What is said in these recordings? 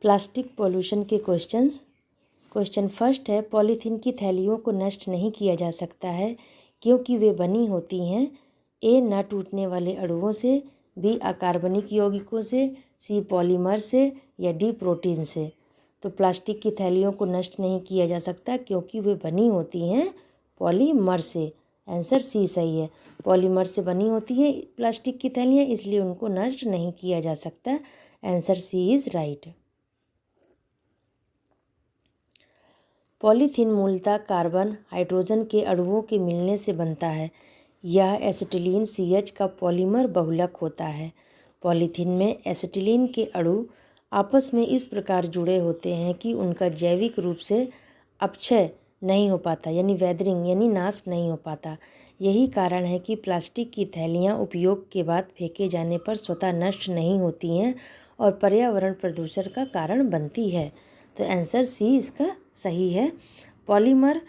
Plastic pollution के questions. Question first है, polythene की थैलियों को नष्ट नहीं किया जा सकता है क्योंकि वे बनी होती हैं ए न टूटने वाले अणुओं से, बी अकार्बनिक यौगिकों से, सी पॉलीमर से या डी प्रोटीन से। तो प्लास्टिक की थैलियों को नष्ट नहीं किया जा सकता क्योंकि वे बनी होती हैं पॉलीमर से। आंसर सी सही है, पॉलीमर से बनी होती हैं प्लास्टिक की थैलियाँ, इसलिए उनको नष्ट नहीं किया जा सकता। Answer C is right. Polythene मूलतः कार्बन हाइड्रोजन के अणुओं के मिलने से बनता है। यह एसिटिलीन CH का पॉलीमर बहुलक होता है। पॉलीथीन में एसिटिलीन के अणु आपस में इस प्रकार जुड़े होते हैं कि उनका जैविक रूप से अपक्षय नहीं हो पाता, यानी वेदरिंग यानी नाश नहीं हो पाता। यही कारण है कि प्लास्टिक की थैलियाँ उपयोग के बाद फेंके जाने पर स्वतः नष्ट नहीं होती हैं और पर्यावरण प्रदूषण का कारण बनती है। तो आंसर सी इसका सही है। पॉलीमर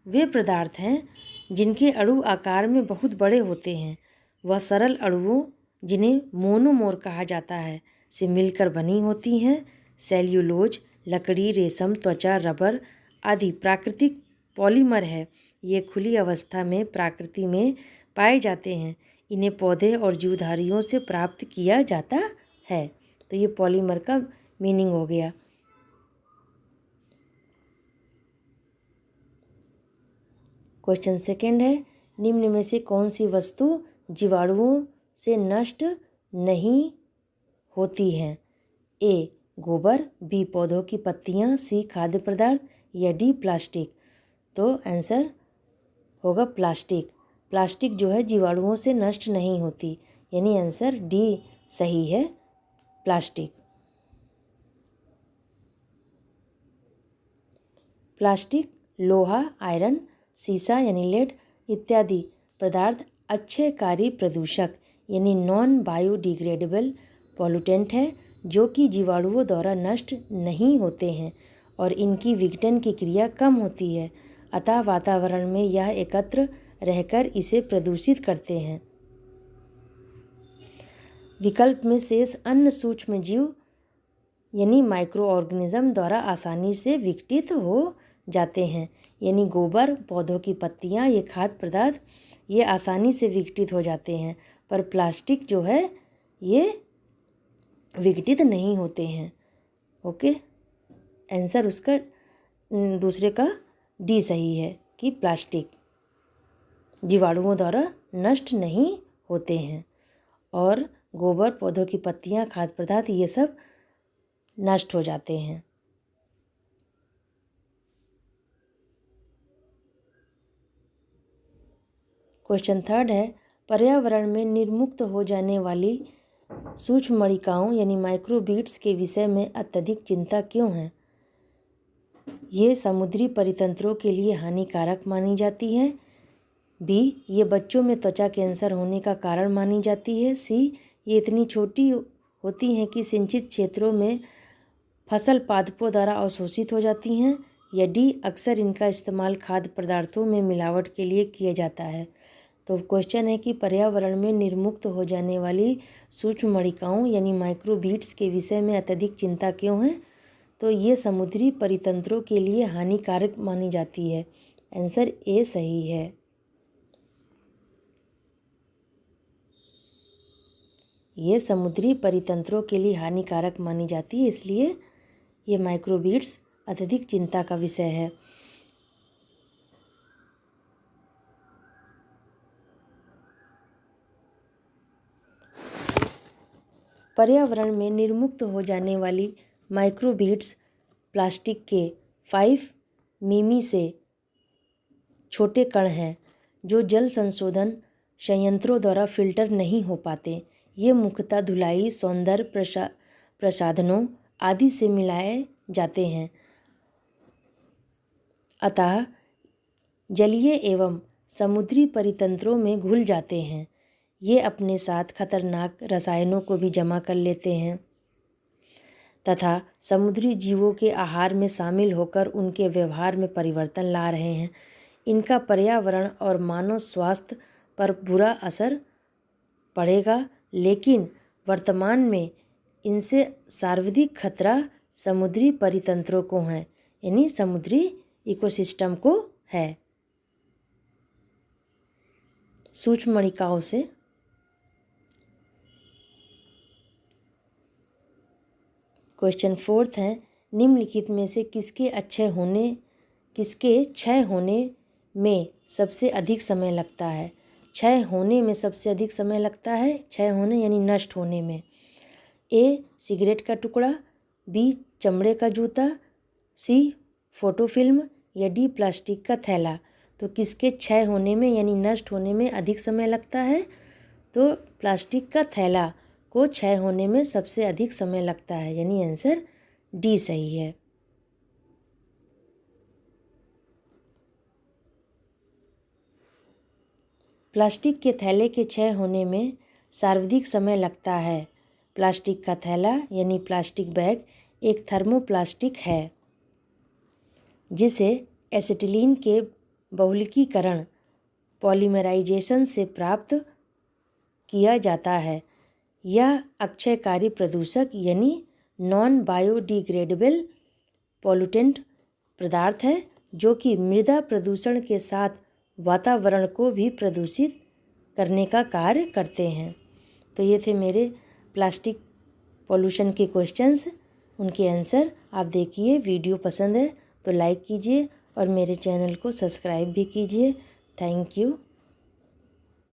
वे पदार्थ हैं जिनके अणु आकार में बहुत बड़े होते हैं। वह सरल अणुओं, जिन्हें मोनोमोर कहा जाता है, से मिलकर बनी होती हैं। सेल्यूलोज, लकड़ी, रेशम, त्वचा, रबर आदि प्राकृतिक पॉलीमर है। ये खुली अवस्था में प्रकृति में पाए जाते हैं। इन्हें पौधे और जीवधारियों से प्राप्त किया जाता है। तो ये पॉलीमर का मीनिंग हो गया। क्वेश्चन सेकंड है, निम्न में से कौन सी वस्तु जीवाणुओं से नष्ट नहीं होती है? ए गोबर, बी पौधों की पत्तियां, सी खाद्य पदार्थ या डी प्लास्टिक। तो आंसर होगा प्लास्टिक। प्लास्टिक जो है जीवाणुओं से नष्ट नहीं होती, यानी आंसर डी सही है, प्लास्टिक। प्लास्टिक लोहा, आयरन, सीसा यानी लेड इत्यादि पदार्थ अक्षयकारी प्रदूषक यानी नॉन बायोडिग्रेडेबल पॉल्यूटेंट है, जो कि जीवाणुओं द्वारा नष्ट नहीं होते हैं और इनकी विघटन की क्रिया कम होती है, अतः वातावरण में यह एकत्र रहकर इसे प्रदूषित करते हैं। विकल्प में शेष अन्य सूक्ष्म जीव यानी माइक्रो ऑर्गेनिज्म द्वारा आसानी से विघटित हो जाते हैं, यानी गोबर, पौधों की पत्तियां, ये खाद्य पदार्थ ये आसानी से विघटित हो जाते हैं, पर प्लास्टिक जो है ये विघटित नहीं होते हैं। ओके, आंसर उसका दूसरे का डी सही है कि प्लास्टिक जीवाणुओं द्वारा नष्ट नहीं होते हैं और गोबर, पौधों की पत्तियां, खाद्य पदार्थ ये सब नष्ट हो जाते हैं। क्वेश्चन थर्ड है, पर्यावरण में निर्मुक्त हो जाने वाली सूक्ष्म मणिकाओं यानी माइक्रोबीट्स के विषय में अत्यधिक चिंता क्यों है? ये समुद्री परितंत्रों के लिए हानिकारक मानी जाती हैं। बी ये बच्चों में त्वचा कैंसर होने का कारण मानी जाती है। सी ये इतनी छोटी होती हैं कि सिंचित क्षेत्रों में फसल पादपों द्वारा अवशोषित हो जाती हैं। या डी अक्सर इनका इस्तेमाल खाद्य पदार्थों में मिलावट के लिए किया जाता है। तो क्वेश्चन है कि पर्यावरण में निर्मुक्त हो जाने वाली सूक्ष्म मणिकाओं यानी माइक्रोबीट्स के विषय में अत्यधिक चिंता क्यों है? तो ये समुद्री परितंत्रों के लिए हानिकारक मानी जाती है। आंसर ए सही है। ये समुद्री परितंत्रों के लिए हानिकारक मानी जाती है, इसलिए ये माइक्रोबीट्स अत्यधिक चिंता का विषय है। पर्यावरण में निर्मुक्त हो जाने वाली माइक्रोबीट्स प्लास्टिक के 5 मिमी से छोटे कण हैं जो जल संशोधन संयंत्रों द्वारा फिल्टर नहीं हो पाते। ये मुख्यतः धुलाई, सौंदर्य प्रसाधनों आदि से मिलाए जाते हैं, अतः जलीय एवं समुद्री परितंत्रों में घुल जाते हैं। ये अपने साथ खतरनाक रसायनों को भी जमा कर लेते हैं तथा समुद्री जीवों के आहार में शामिल होकर उनके व्यवहार में परिवर्तन ला रहे हैं। इनका पर्यावरण और मानव स्वास्थ्य पर बुरा असर पड़ेगा, लेकिन वर्तमान में इनसे सर्वाधिक खतरा समुद्री परितंत्रों को है, यानी समुद्री इकोसिस्टम को है। सूक्ष्म मणिकाओं से क्वेश्चन 4 है, निम्नलिखित में से किसके क्षय होने में सबसे अधिक समय लगता है। क्षय होने में सबसे अधिक समय लगता है, क्षय होने यानी नष्ट होने में। ए सिगरेट का टुकड़ा, बी चमड़े का जूता, सी फोटो फिल्म या डी प्लास्टिक का थैला। तो किसके क्षय होने में यानी नष्ट होने में अधिक समय लगता है, तो प्लास्टिक का थैला को क्षय होने में सबसे अधिक समय लगता है, यानी आंसर डी सही है। प्लास्टिक के थैले के क्षय होने में सर्वाधिक समय लगता है। प्लास्टिक का थैला यानी प्लास्टिक बैग एक थर्मोप्लास्टिक है जिसे एसिटिलीन के बहुलकीकरण पॉलीमराइजेशन से प्राप्त किया जाता है। यह अक्षयकारी प्रदूषक यानी नॉन बायोडिग्रेडेबल पॉल्यूटेंट पदार्थ है जो कि मृदा प्रदूषण के साथ वातावरण को भी प्रदूषित करने का कार्य करते हैं। तो ये थे मेरे प्लास्टिक पॉल्यूशन के क्वेश्चंस, उनके आंसर आप देखिए। वीडियो पसंद है तो लाइक कीजिए और मेरे चैनल को सब्सक्राइब भी कीजिए। Thank you.